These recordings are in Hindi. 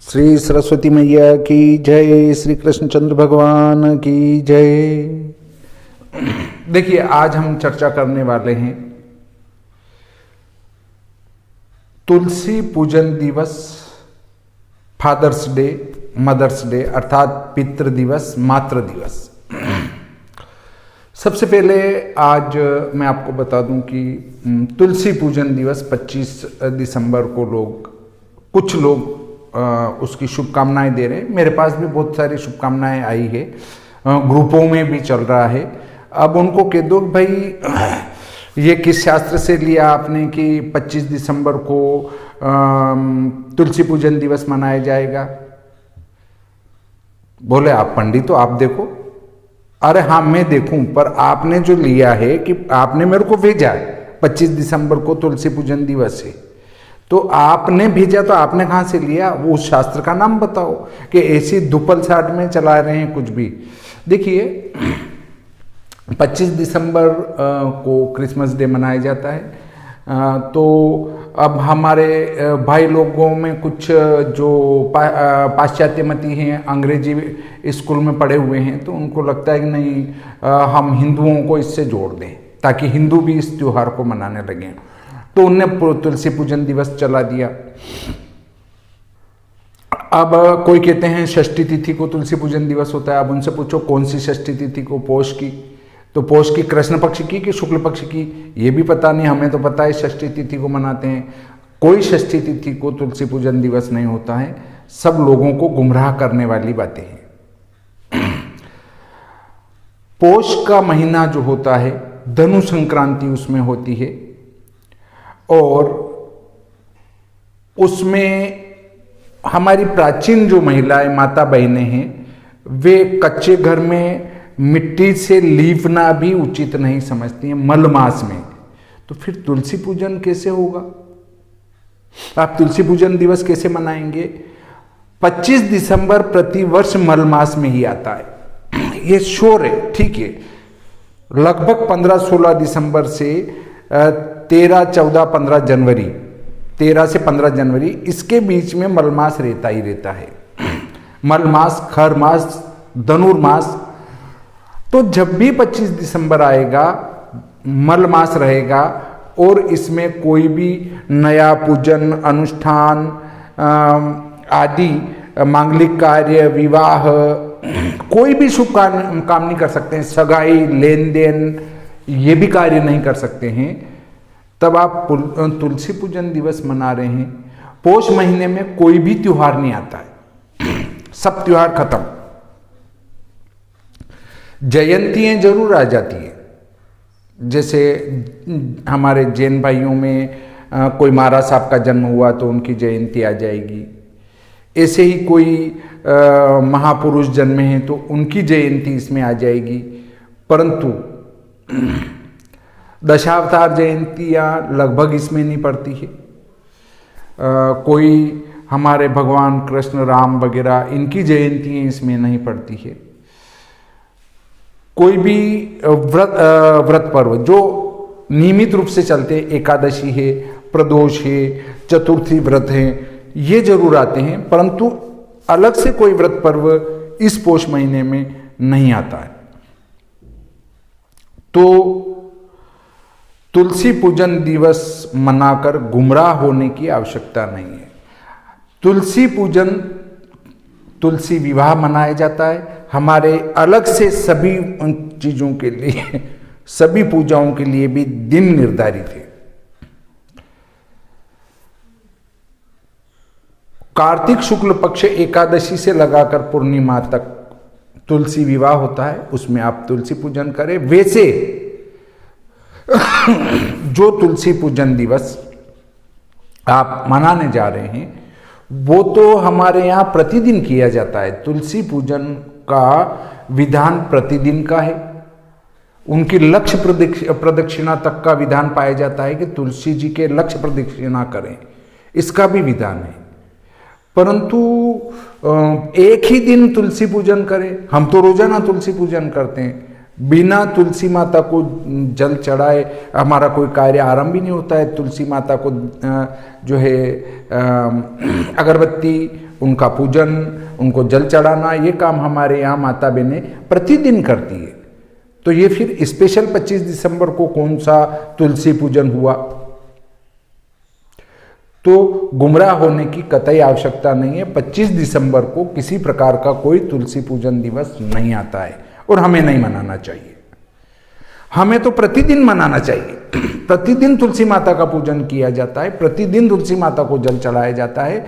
श्री सरस्वती मैया की जय, श्री कृष्णचंद्र भगवान की जय। देखिए, आज हम चर्चा करने वाले हैं तुलसी पूजन दिवस, फादर्स डे, मदर्स डे अर्थात पितृ दिवस, मातृ दिवस। सबसे पहले आज मैं आपको बता दूं कि तुलसी पूजन दिवस 25 दिसंबर को कुछ लोग उसकी शुभकामनाएं दे रहे हैं। मेरे पास भी बहुत सारी शुभकामनाएं आई है, ग्रुपों में भी चल रहा है। अब उनको कह दो भाई ये किस शास्त्र से लिया आपने कि 25 दिसंबर को तुलसी पूजन दिवस मनाया जाएगा। बोले आप पंडित हो, आप देखो। अरे हाँ, मैं देखूं, पर आपने जो लिया है कि आपने मेरे को भेजा है 25 दिसंबर को तुलसी पूजन दिवस है, तो आपने भेजा तो आपने कहाँ से लिया? वो उस शास्त्र का नाम बताओ कि ऐसी दुपल साठ में चला रहे हैं कुछ भी। देखिए, 25 दिसंबर को क्रिसमस डे मनाया जाता है। तो अब हमारे भाई लोगों में कुछ जो पाश्चात्य मती हैं, अंग्रेजी स्कूल में पढ़े हुए हैं, तो उनको लगता है कि नहीं, हम हिंदुओं को इससे जोड़ दें ताकि हिंदू भी इस त्योहार को मनाने लगें। तो उनने तुलसी पूजन दिवस चला दिया। अब कोई कहते हैं षष्ठी तिथि को तुलसी पूजन दिवस होता है। अब उनसे पूछो कौन सी षष्ठी तिथि को? पोष की। तो पोष की कृष्ण पक्ष की कि शुक्ल पक्ष की, ये भी पता नहीं। हमें तो पता है षष्ठी तिथि को मनाते हैं। कोई षष्ठी तिथि को तुलसी पूजन दिवस नहीं होता है। सब लोगों को गुमराह करने वाली बातें हैं। पोष का महीना जो होता है, धनु संक्रांति उसमें होती है, और उसमें हमारी प्राचीन जो महिलाएं, माता बहनें हैं, वे कच्चे घर में मिट्टी से लीपना भी उचित नहीं समझती हैं मलमास में। तो फिर तुलसी पूजन कैसे होगा? आप तुलसी पूजन दिवस कैसे मनाएंगे? 25 दिसंबर प्रतिवर्ष मलमास में ही आता है, ये श्योर है, ठीक है। लगभग 15-16 दिसंबर से 13, 14, 15 जनवरी, 13 से 15 जनवरी, इसके बीच में मलमास रहता ही रहता है। मलमास, खर मास, धनुर्मास। तो जब भी 25 दिसंबर आएगा, मलमास रहेगा, और इसमें कोई भी नया पूजन अनुष्ठान आदि, मांगलिक कार्य, विवाह, कोई भी शुभ काम नहीं कर सकते हैं। सगाई, लेन देन, ये भी कार्य नहीं कर सकते हैं। तब आप तुलसी पूजन दिवस मना रहे हैं। पोष महीने में कोई भी त्योहार नहीं आता है, सब त्योहार खत्म। जयंतियां जरूर आ जाती है, जैसे हमारे जैन भाइयों में कोई महाराज साहब का जन्म हुआ तो उनकी जयंती आ जाएगी। ऐसे ही कोई महापुरुष जन्मे हैं तो उनकी जयंती इसमें आ जाएगी। परंतु दशावतार जयंतियाँ लगभग इसमें नहीं पड़ती है। कोई हमारे भगवान कृष्ण, राम वगैरह, इनकी जयंतियाँ इसमें नहीं पड़ती है। कोई भी व्रत पर्व जो नियमित रूप से चलते, एकादशी है, प्रदोष है, चतुर्थी व्रत है, ये जरूर आते हैं, परंतु अलग से कोई व्रत पर्व इस पोष महीने में नहीं आता है। तो तुलसी पूजन दिवस मनाकर गुमराह होने की आवश्यकता नहीं है। तुलसी पूजन, तुलसी विवाह मनाया जाता है। हमारे अलग से सभी उन चीजों के लिए, सभी पूजाओं के लिए भी दिन निर्धारित है। कार्तिक शुक्ल पक्ष एकादशी से लगाकर पूर्णिमा तक तुलसी विवाह होता है, उसमें आप तुलसी पूजन करें। वैसे जो तुलसी पूजन दिवस आप मनाने जा रहे हैं, वो तो हमारे यहाँ प्रतिदिन किया जाता है। तुलसी पूजन का विधान प्रतिदिन का है। उनकी लक्ष्य प्रदक्षिणा तक का विधान पाया जाता है कि तुलसी जी के लक्ष्य प्रदक्षिणा करें, इसका भी विधान है। परंतु एक ही दिन तुलसी पूजन करें, हम तो रोजाना तुलसी पूजन करते हैं, बिना तुलसी माता को जल चढ़ाए हमारा कोई कार्य आरंभ ही नहीं होता है। तुलसी माता को जो है अगरबत्ती, उनका पूजन, उनको जल चढ़ाना, ये काम हमारे यहाँ माता बहनें प्रतिदिन करती है। तो ये फिर स्पेशल 25 दिसंबर को कौन सा तुलसी पूजन हुआ? तो गुमराह होने की कतई आवश्यकता नहीं है। 25 दिसंबर को किसी प्रकार का कोई तुलसी पूजन दिवस नहीं आता है और हमें नहीं मनाना चाहिए। हमें तो प्रतिदिन मनाना चाहिए। प्रतिदिन तुलसी माता का पूजन किया जाता है, प्रतिदिन तुलसी माता को जल चढ़ाया जाता है,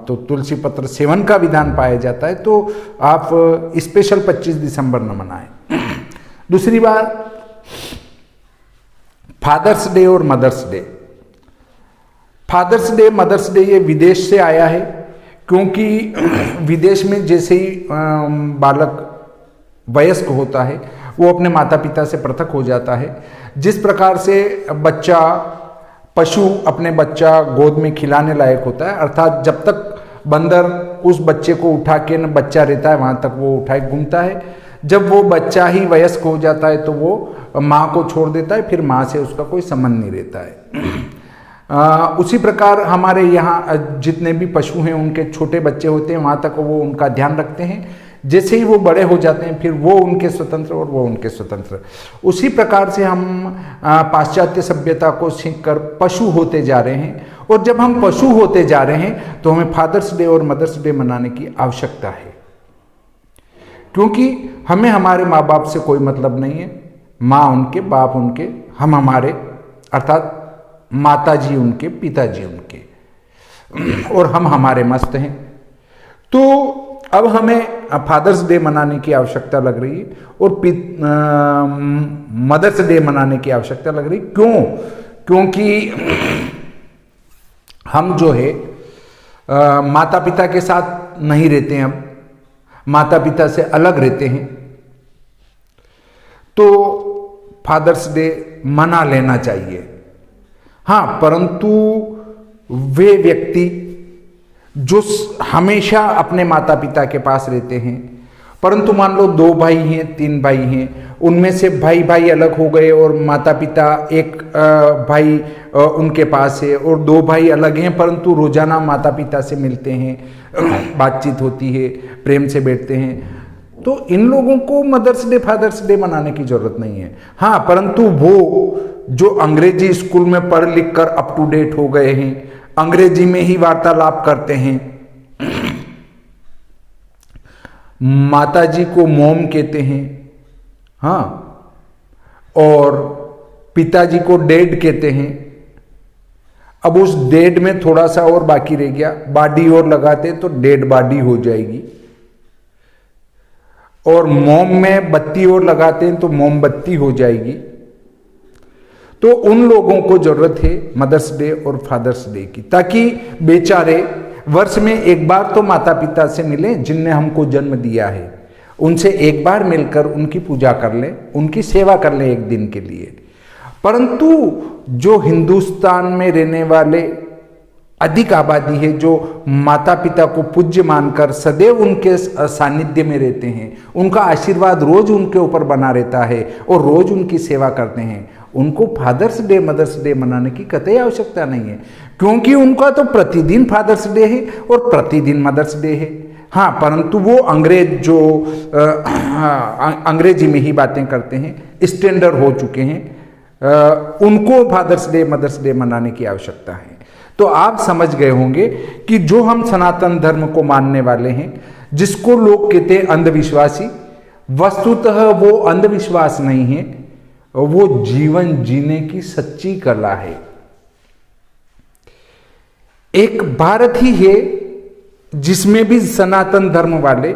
तो तुलसी पत्र सेवन का विधान पाया जाता है। तो आप स्पेशल 25 दिसंबर न मनाएं। दूसरी बात, फादर्स डे और Mother's Day. Father's Day, Mother's Day ये विदेश से आया है, क्योंकि विदेश में जैसे ही बालक वयस्क होता है वो अपने माता पिता से पृथक हो जाता है। जिस प्रकार से बच्चा, पशु अपने बच्चा गोद में खिलाने लायक होता है, अर्थात जब तक बंदर उस बच्चे को उठा के न बच्चा रहता है वहां तक वो उठाए घूमता है। जब वो बच्चा ही वयस्क हो जाता है तो वो माँ को छोड़ देता है, फिर माँ से उसका कोई संबंध नहीं रहता है। उसी प्रकार हमारे यहाँ जितने भी पशु हैं उनके छोटे बच्चे होते हैं, वहाँ तक वो उनका ध्यान रखते हैं। जैसे ही वो बड़े हो जाते हैं फिर वो उनके स्वतंत्र और वो उनके स्वतंत्र। उसी प्रकार से हम पाश्चात्य सभ्यता को सीखकर पशु होते जा रहे हैं, और जब हम पशु होते जा रहे हैं तो हमें फादर्स डे और मदर्स डे मनाने की आवश्यकता है, क्योंकि हमें हमारे माँ बाप से कोई मतलब नहीं है। माँ उनके, बाप उनके, हम हमारे, अर्थात माता जी उनके, पिताजी उनके, और हम हमारे मस्त हैं। तो अब हमें फादर्स डे मनाने की आवश्यकता लग रही है और मदर्स डे मनाने की आवश्यकता लग रही। क्यों? क्योंकि हम जो है माता पिता के साथ नहीं रहते हैं, अब माता पिता से अलग रहते हैं, तो फादर्स डे मना लेना चाहिए। हाँ, परंतु वे व्यक्ति जो हमेशा अपने माता पिता के पास रहते हैं, परंतु मान लो 2 भाई हैं, 3 भाई हैं, उनमें से भाई अलग हो गए और माता पिता एक भाई उनके पास है, और 2 भाई अलग हैं परंतु रोजाना माता पिता से मिलते हैं, बातचीत होती है, प्रेम से बैठते हैं, तो इन लोगों को मदर्स डे फादर्स डे मनाने की जरूरत नहीं है। हाँ, परंतु वो जो अंग्रेजी स्कूल में पढ़ लिख कर अप टू डेट हो गए हैं, अंग्रेजी में ही वार्तालाप करते हैं, माता जी को मॉम कहते हैं, हाँ, और पिताजी को डैड कहते हैं। अब उस डैड में थोड़ा सा और बाकी रह गया, बॉडी और लगाते तो डेड बॉडी हो जाएगी, और मोम में बत्ती और लगाते हैं तो मोमबत्ती हो जाएगी। तो उन लोगों को जरूरत है मदर्स डे और फादर्स डे की, ताकि बेचारे वर्ष में एक बार तो माता पिता से मिलें जिनने हमको जन्म दिया है, उनसे एक बार मिलकर उनकी पूजा कर लें, उनकी सेवा कर लें एक दिन के लिए। परंतु जो हिंदुस्तान में रहने वाले अधिक आबादी है, जो माता पिता को पूज्य मानकर सदैव उनके सानिध्य में रहते हैं, उनका आशीर्वाद रोज उनके ऊपर बना रहता है और रोज उनकी सेवा करते हैं, उनको फादर्स डे मदर्स डे मनाने की कतई आवश्यकता नहीं है, क्योंकि उनका तो प्रतिदिन फादर्स डे है और प्रतिदिन मदर्स डे है। हाँ, परंतु वो अंग्रेज जो अंग्रेजी में ही बातें करते हैं, स्टैंडर्ड हो चुके हैं, उनको फादर्स डे मदर्स डे मनाने की आवश्यकता है। तो आप समझ गए होंगे कि जो हम सनातन धर्म को मानने वाले हैं, जिसको लोग कहते हैं अंधविश्वासी, वस्तुतः वो अंधविश्वास नहीं है, वो जीवन जीने की सच्ची कला है। एक भारत ही है जिसमें भी सनातन धर्म वाले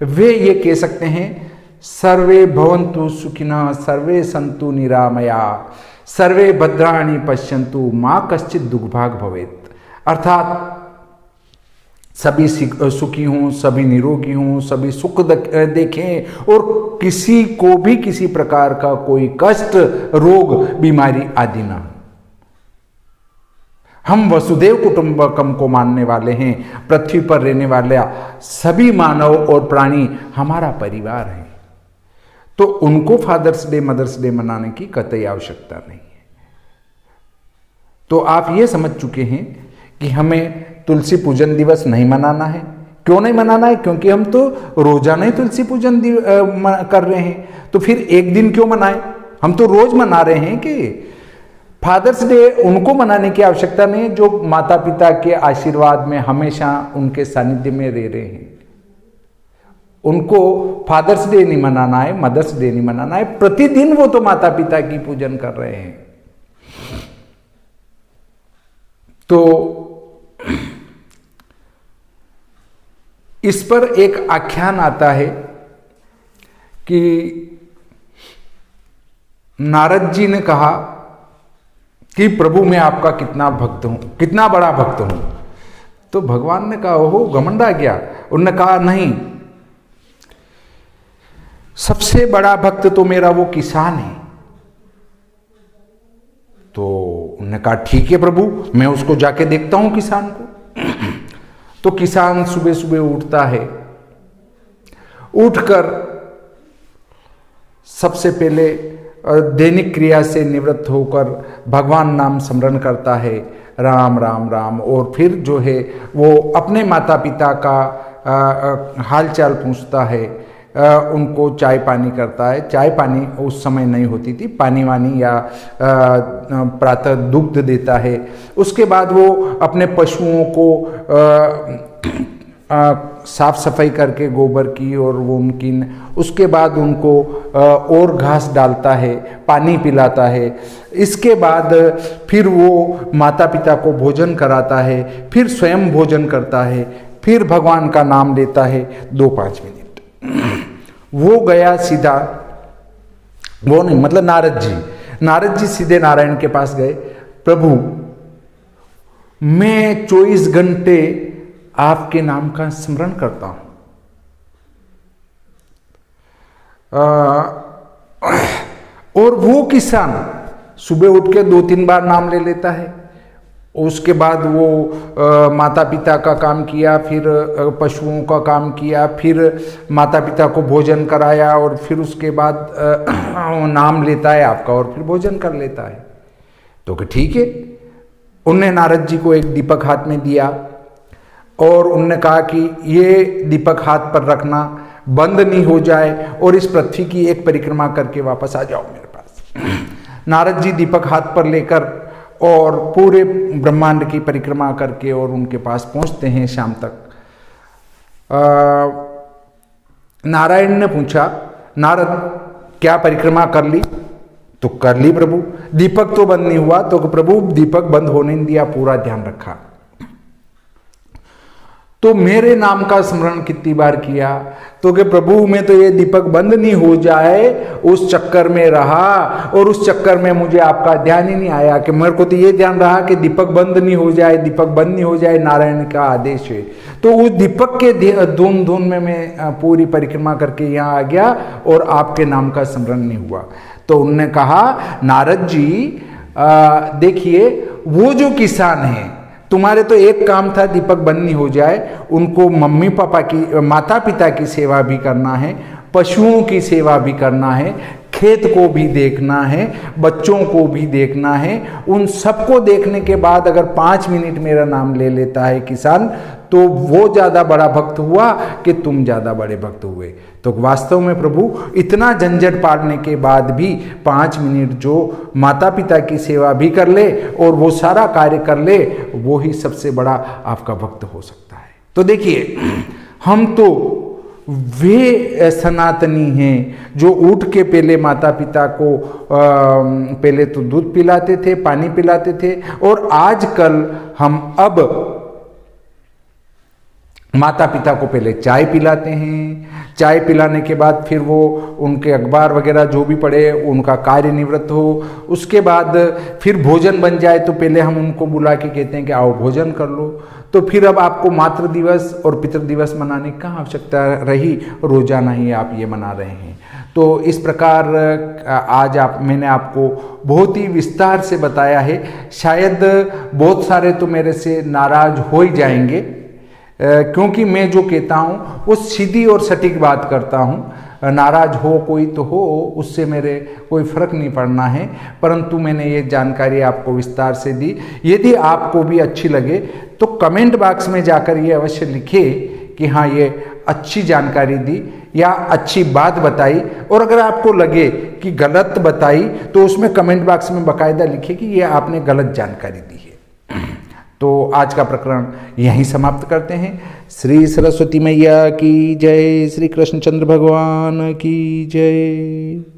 वे ये कह सकते हैं, सर्वे भवन्तु सुखिनः, सर्वे सन्तु निरामया, सर्वे भद्राणि पश्यन्तु, माँ कश्चित् दुर्भाग भवेत्। अर्थात सभी सुखी हों, सभी निरोगी हों, सभी सुख देखें और किसी को भी किसी प्रकार का कोई कष्ट, रोग, बीमारी आदि ना हो। हम वसुदेव कुटुंबकम को मानने वाले हैं। पृथ्वी पर रहने वाले सभी मानव और प्राणी हमारा परिवार है। तो उनको फादर्स डे मदर्स डे मनाने की कतई आवश्यकता नहीं है। तो आप ये समझ चुके हैं कि हमें तुलसी पूजन दिवस नहीं मनाना है। क्यों नहीं मनाना है? क्योंकि हम तो रोजाना ही तुलसी पूजन कर रहे हैं, तो फिर एक दिन क्यों मनाएं? हम तो रोज मना रहे हैं। कि फादर्स डे उनको मनाने की आवश्यकता नहीं है जो माता पिता के आशीर्वाद में हमेशा उनके सानिध्य में रह रहे हैं। उनको फादर्स डे नहीं मनाना है, मदर्स डे नहीं मनाना है, प्रतिदिन वो तो माता पिता की पूजन कर रहे हैं। तो इस पर एक आख्यान आता है कि नारद जी ने कहा कि प्रभु मैं आपका कितना भक्त हूं, कितना बड़ा भक्त हूं। तो भगवान ने कहा ओहो घमंड आ गया। उन्होंने कहा नहीं, सबसे बड़ा भक्त तो मेरा वो किसान है। तो उन्होंने कहा ठीक है प्रभु, मैं उसको जाके देखता हूं किसान को। तो किसान सुबह सुबह उठता है, उठकर सबसे पहले दैनिक क्रिया से निवृत्त होकर भगवान नाम स्मरण करता है, राम राम राम। और फिर जो है वो अपने माता पिता का हालचाल पूछता है, उनको चाय पानी करता है। चाय पानी उस समय नहीं होती थी, पानी वानी या प्रातः दुग्ध देता है। उसके बाद वो अपने पशुओं को साफ सफाई करके गोबर की और वो उनकी, उसके बाद उनको और घास डालता है, पानी पिलाता है। इसके बाद फिर वो माता पिता को भोजन कराता है, फिर स्वयं भोजन करता है, फिर भगवान का नाम लेता है 2-5 मिनट। वो गया सीधा, वो नहीं मतलब नारद जी सीधे नारायण के पास गए। प्रभु मैं 24 घंटे आपके नाम का स्मरण करता हूं, और वो किसान सुबह उठ के 2-3 बार नाम ले लेता है। उसके बाद वो माता पिता का काम किया, फिर पशुओं का काम किया, फिर माता पिता को भोजन कराया, और फिर उसके बाद नाम लेता है आपका और फिर भोजन कर लेता है। तो कि ठीक है। उनने नारद जी को एक दीपक हाथ में दिया और उनने कहा कि ये दीपक हाथ पर रखना, बंद नहीं हो जाए, और इस पृथ्वी की एक परिक्रमा करके वापस आ जाओ मेरे पास। नारद जी दीपक हाथ पर लेकर और पूरे ब्रह्मांड की परिक्रमा करके और उनके पास पहुंचते हैं शाम तक। नारायण ने पूछा, नारद क्या परिक्रमा कर ली? तो कर ली प्रभु। दीपक तो बंद नहीं हुआ? तो प्रभु दीपक बंद होने नहीं दिया, पूरा ध्यान रखा। तो मेरे नाम का स्मरण कितनी बार किया? तो कि प्रभु मैं तो ये दीपक बंद नहीं हो जाए उस चक्कर में रहा, और उस चक्कर में मुझे आपका ध्यान ही नहीं आया। कि मेरे को तो ये ध्यान रहा कि दीपक बंद नहीं हो जाए, दीपक बंद नहीं हो जाए, नारायण का आदेश है। तो उस दीपक के धुन में मैं पूरी परिक्रमा करके यहाँ आ गया और आपके नाम का स्मरण नहीं हुआ। तो उन्होंने कहा नारद जी देखिए, वो जो किसान है, तुम्हारे तो एक काम था दीपक बंद नहीं हो जाए, उनको मम्मी पापा की, माता पिता की सेवा भी करना है, पशुओं की सेवा भी करना है, खेत को भी देखना है, बच्चों को भी देखना है। उन सबको देखने के बाद अगर 5 मिनट मेरा नाम ले लेता है किसान, तो वो ज़्यादा बड़ा भक्त हुआ कि तुम ज़्यादा बड़े भक्त हुए। तो वास्तव में प्रभु इतना झंझट पालने के बाद भी 5 मिनट जो माता पिता की सेवा भी कर ले और वो सारा कार्य कर ले, वो ही सबसे बड़ा आपका भक्त हो सकता है। तो देखिए, हम तो वे सनातनी हैं जो उठ के पहले माता पिता को पहले तो दूध पिलाते थे, पानी पिलाते थे, और आजकल हम अब माता पिता को पहले चाय पिलाते हैं। चाय पिलाने के बाद फिर वो उनके अखबार वगैरह जो भी पढ़े, उनका कार्य निवृत्त हो, उसके बाद फिर भोजन बन जाए तो पहले हम उनको बुला के कहते हैं कि आओ भोजन कर लो। तो फिर अब आपको मातृ दिवस और पितृ दिवस मनाने की कहाँ आवश्यकता रही, रोजाना ही आप ये मना रहे हैं। तो इस प्रकार आज मैंने आपको बहुत ही विस्तार से बताया है। शायद बहुत सारे तो मेरे से नाराज हो ही जाएंगे, क्योंकि मैं जो कहता हूँ वो सीधी और सटीक बात करता हूँ। नाराज हो कोई तो हो, उससे मेरे कोई फर्क नहीं पड़ना है, परंतु मैंने ये जानकारी आपको विस्तार से दी। यदि आपको भी अच्छी लगे तो कमेंट बॉक्स में जाकर ये अवश्य लिखें कि हाँ ये अच्छी जानकारी दी या अच्छी बात बताई, और अगर आपको लगे कि गलत बताई तो उसमें कमेंट बॉक्स में बाकायदा लिखिए कि ये आपने गलत जानकारी दी है। तो आज का प्रकरण यहीं समाप्त करते हैं। श्री सरस्वती मैया की जय, श्री कृष्णचंद्र भगवान की जय।